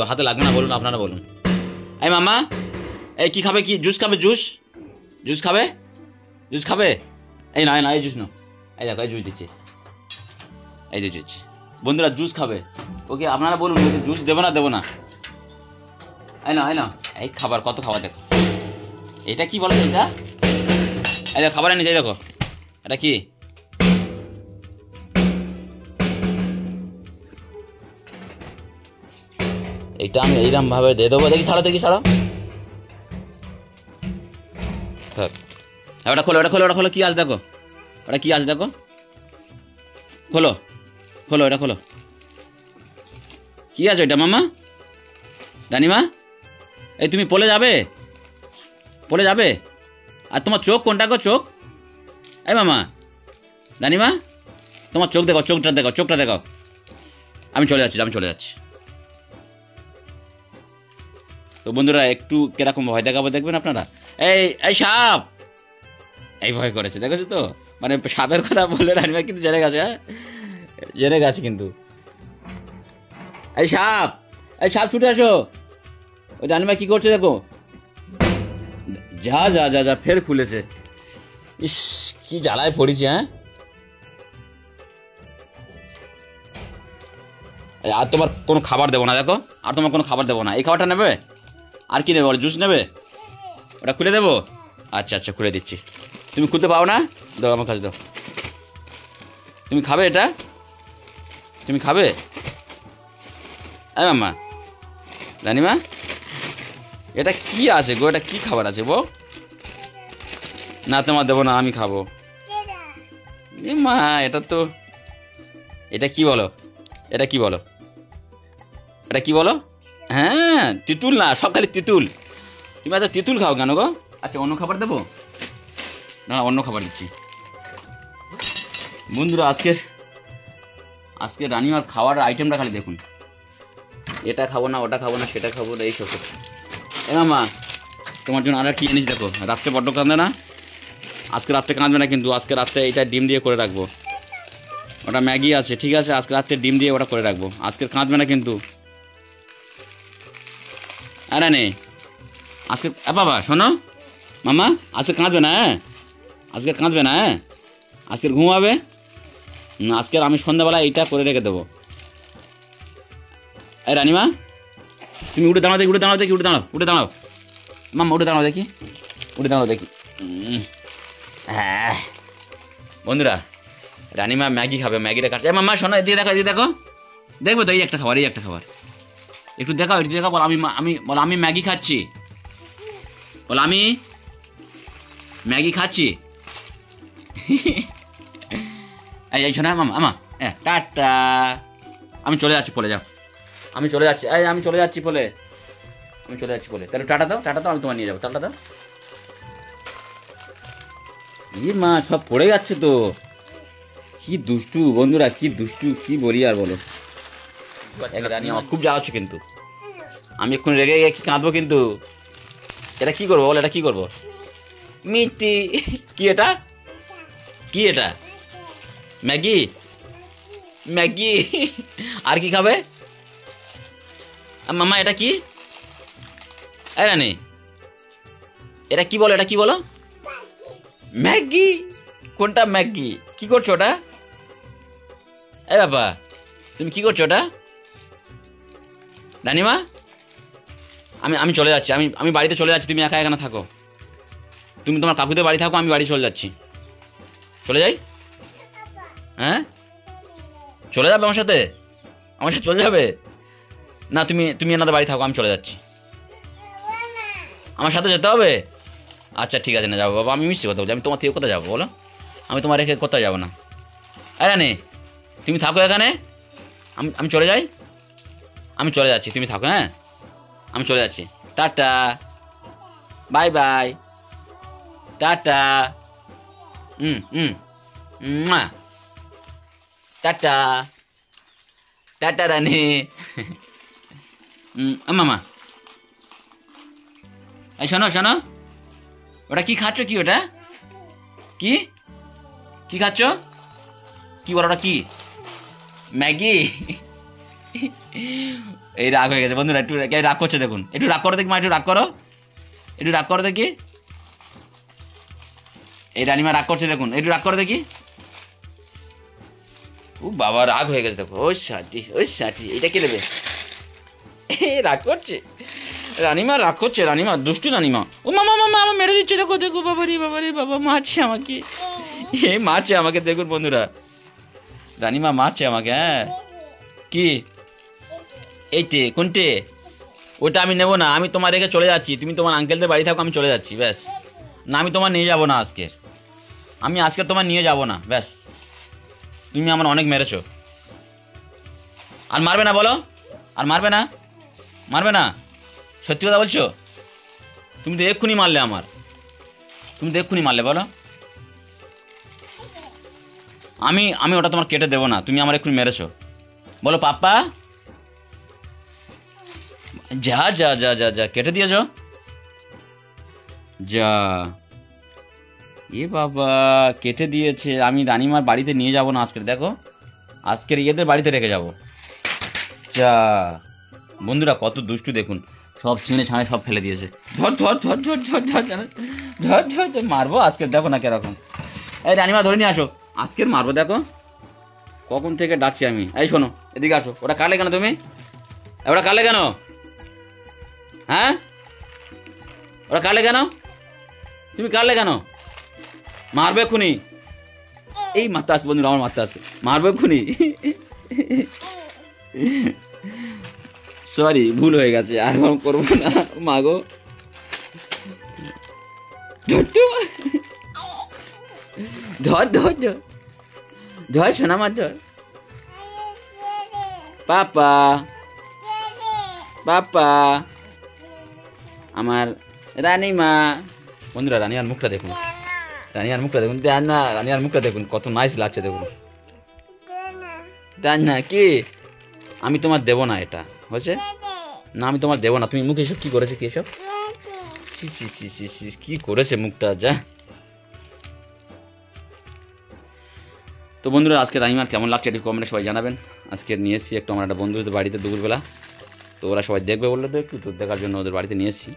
হাতে লাগবে না, বলুন আপনারা বলুন। এই মামা, এই কি খাবে? কি জুস খাবে? জুস জুস খাবে? জুস খাবে? এই না এই জুস না, এই দেখো এই জুস দিচ্ছে, এই যে জুস। বন্ধুরা জুস খাবে, ওকে আপনারা বলুন জুস দেবো না দেবো না। এই না এই খাবার, কত খাবার দেখো। এটা কি বলো এটা? এই দেখো খাবার এনেছে, দেখো এটা কি? এইটা আমি এইরকম ভাবে দিয়ে দেবো। দেখি ছাড়ো থাক। ওটা খোলো কি আছে দেখো, ওটা কি আছে দেখো, খোলো এটা খোলো। কি আছে ওইটা মামা? রানিমা, এই তুমি পলে যাবে? আর তোমার চোখ কোনটা গো? চোখ? এই মামা, রানিমা, তোমার চোখ দেখো, চোখটা দেখো। আমি চলে যাচ্ছি। তো বন্ধুরা একটু কিরকম ভয় দেখাবো দেখবেন আপনারা। এই সাপ, এই ভয় করেছে, দেখেছো তো? মানে সাপের কথা বললে রানিমা কিন্তু জেনে গেছে কিন্তু। এই সাপ ছুটে আসো। ওই রানিমা কি করছে দেখো। যা ফের খুলেছে। ইস, কি জ্বালায় পড়েছে। হ্যাঁ, আর তোমার কোনো খাবার দেবো না, দেখো আর তোমার কোনো খাবার দেবো না। এই খাবারটা নেবে? আর কি নেবে? জুস নেবে? ওটা খুলে দেবো? আচ্ছা খুলে দিচ্ছি। তুমি খুলতে পাও না? দাও আমার কাছে দাও। তুমি খাবে এটা? তুমি খাবে? মামা, রানিমা, এটা কি আছে গো? এটা কি খাবার আছে গো? না তোমার দেবো না, আমি খাবো। মা, এটা কি বলো? হ্যাঁ, তিতুল না, সব খালি তিতুল। তুমি এত তিতুল খাও কেন গো? আচ্ছা অন্য খাবার দেবো না, অন্য খাবার দিচ্ছি। বন্ধুরা আজকে রানিমার খাওয়ার আইটেমটা খালি দেখুন। এটা খাবো না, ওটা খাবো না, সেটা খাবো না, এইসব। মামা, তোমার জন্য আর কি জিনিস দেখো। রাত্রে বড্ড কাঁদবে না? আজকে রাত্রে কাঁদবে না কিন্তু। আজকে রাত্রে এইটা ডিম দিয়ে করে রাখবো। ওটা ম্যাগি আছে, ঠিক আছে? আজকে রাত্রে ডিম দিয়ে ওটা করে রাখবো। আজকে কাঁদবে না কিন্তু। আরে নে আজকে, বাবা শোনো মামা, আজকে কাঁদবে না। হ্যাঁ, আজকে ঘুমাবে না। আজকে আমি সন্ধ্যাবেলা এইটা করে রেখে দেবো। এই রানিমা, তুমি উঠে দাঁড়াও মামা, উঠে দাঁড়াও দেখি। হ্যাঁ বন্ধুরা, রানিমা ম্যাগি খাবে, ম্যাগিটা কাটছে। মামা শোনো, এদিকে দেখো, দেখবে তো? এই একটা খাবার একটু দেখাও, বল আমি ম্যাগি খাচ্ছি। আমি ম্যাগি খাচ্ছি। এই শোনা মামা, টাটা, আমি চলে যাচ্ছি পলে, যাও। আমি চলে যাচ্ছি পলে। তাহলে টাটা দাও, আমি তোমার নিয়ে যাবো। টাটা দাও। মা, সব পড়ে যাচ্ছে তো। কি দুষ্টু বন্ধুরা, কি বলি আর বলো। রানি আমার খুব জ্বালাচ্ছে কিন্তু। আমি এক্ষুনি রেগে গিয়ে কাঁদবো কিন্তু। এটা কি করবো বল? এটা কি করবো? মিষ্টি। কি এটা? ম্যাগি। আর কি খাবে মামা? এটা কি? রানি, এটা কি বলো? ম্যাগি? কোনটা ম্যাগি? কি করছো ওটা? বাবা, তুমি কি করছো ওটা? রানিমা, আমি চলে যাচ্ছি। আমি বাড়িতে চলে যাচ্ছি। তুমি একা এখানে থাকো। তুমি তোমার কাকুদের বাড়ি থাকো, আমি বাড়ি চলে যাচ্ছি। চলে যাই? হ্যাঁ, চলে যাবে আমার সাথে চলে যাবে না? তুমি এনাদের বাড়ি থাকো, আমি চলে যাচ্ছি। আমার সাথে যেতে হবে? আচ্ছা ঠিক আছে, না যাবো বাবা। আমি মিষ্টি কথা বলছি। আমি তোমার থেকে কোথায় যাবো বলো? আমি তোমার রেখে কোথায় যাবো না। নে, তুমি থাকো এখানে, আমি চলে যাই। আমি চলে যাচ্ছি, তুমি থাকো। হ্যাঁ, আমি চলে যাচ্ছি। Tata, bye bye, tata. Tata Rani. মামা, এই শোনো, ওটা কি খাচ্ছ? কি ওটা? কি খাচ্ছ? কি বলো? ওটা কি? ম্যাগি? এই রাগ হয়ে গেছে বন্ধুরা, একটু রাগ করছে দেখুন, একটু রাগ করো দেখি মা, একটু রাগ করো, একটু রাগ করো দেখি। এই রানিমা রাগ করছে দেখুন, একটু রাগ করো দেখি। ও বাবা রাগ হয়ে গেছে দেখো, ওই সাটি এটা কে নেবে, রাগ করছে রানিমা, রাগ করছে রানিমা, দুষ্টু রানিমা। ও মামা মামা আমার মেরে দিচ্ছে, দেখো দেখো, বাবারি বাবারি বাবা মারছে আমাকে, মারছে আমাকে দেখুন বন্ধুরা, রানিমা মারছে আমাকে। হ্যাঁ কি এইটে কোনটে, ওটা আমি নেবো না, আমি তোমার রেখে চলে যাচ্ছি, তুমি তোমার আঙ্কেলদের বাড়ি থাকো, আমি চলে যাচ্ছি ব্যাস। না আমি তোমার নিয়ে যাবো না আজকে, আমি আজকে তোমার নিয়ে যাবো না ব্যাস, তুমি আমার অনেক মেরেছো। আর মারবে না বলো, আর মারবে না, মারবে না, সত্যি কথা বলছো? তুমি তো এক্ষুনি মারলে আমার, তুমি তো এক্ষুনি মারলে বলো। আমি ওটা তোমার কেটে দেবো না, তুমি আমার এক্ষুনি মেরেছো, বলো পাপ্পা। যা যা যা যা যা কেটে দিয়েছ, যা এ বাবা কেটে দিয়েছে। আমি রানিমার বাড়িতে নিয়ে যাব না আজকের, দেখো আজকের ইয়েদের বাড়িতে রেখে যাব। যা বন্ধুরা কত দুষ্টু দেখুন, সব ছিঁড়ে ছাঁড়ে সব ফেলে দিয়েছে। ধর ধর ধর ধর ধর ধর ধর ধর ধর মারবো আজকের, দেখো না কিরকম। এই রানিমা ধরে নিয়ে আসো, আজকের মারবো দেখো, কখন থেকে ডাকছি আমি। এই শোনো এদিকে আসো, ওটা কাটলে কেন তুমি, ওটা কাটলে কেন, হ্যাঁ ওটা কাটলে কেন, তুমি কাটলে কেন, মারবে এক্ষুনি। এই মারতে আসবে বন্ধুরা, আমার মারতে আসবে, মারবে এক্ষুনি। সরি ভুল হয়ে গেছে, আর করবো না মাগো। ধর ধর ধর ধর শোনা মার ধর। পাপা পাপা আমার রানিমা। বন্ধুরা রানিমার মুখটা দেখুন, রানিমার মুখটা দেখুন, দেন না রানিমার মুখটা দেখুন কত নাইস লাগছে দেখুন। দেন না কি, আমি তোমার দেবো না, এটা হয়েছে না, আমি তোমার দেবো না। তুমি মুখ এসব কি করেছে, কি এসব কি করেছে মুখটা, যা। তো বন্ধুরা আজকে রানিমার কেমন লাগছে একটু কমেন্টে সবাই জানাবেন। আজকে নিয়ে এসেছি একটু আমার একটা বন্ধুদের বাড়িতে দুপুরবেলা, তো ওরা সবাই দেখবে বললে তো একটু, তো দেখার জন্য ওদের বাড়িতে নিয়ে এসেছি।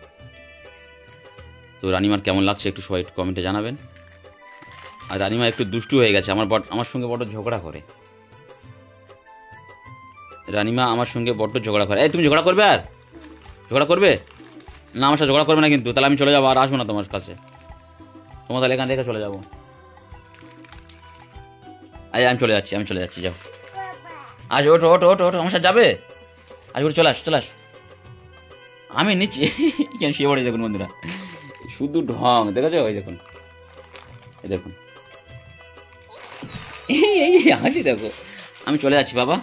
তো রানিমার কেমন লাগছে একটু সবাই একটু কমেন্টে জানাবেন। আর রানিমা একটু দুষ্টু হয়ে গেছে, আমার সঙ্গে বড্ড ঝগড়া করে, রানিমা আমার সঙ্গে বড্ড ঝগড়া করে। এই তুমি ঝগড়া করবে, আর ঝগড়া করবে না আমার সাথে, ঝগড়া করবে না কিন্তু, তাহলে আমি চলে যাবো, আর আসবো না তোমার কাছে, তোমার তাহলে এখান রেখে চলে যাবো। আমি চলে যাচ্ছি যাও। আজ ওঠো ওঠো ওঠো ওঠো, আমার সাথে যাবে, আজ ওঠো চলে আস, আমি নিচ্ছি। কেন শুয়ে পড়ে দেখুন বন্ধুরা, শুধু ঢং দেখেছো, ওই দেখুন, এই দেখুন, এই হাসি দেখো। আমি চলে যাচ্ছি বাবা।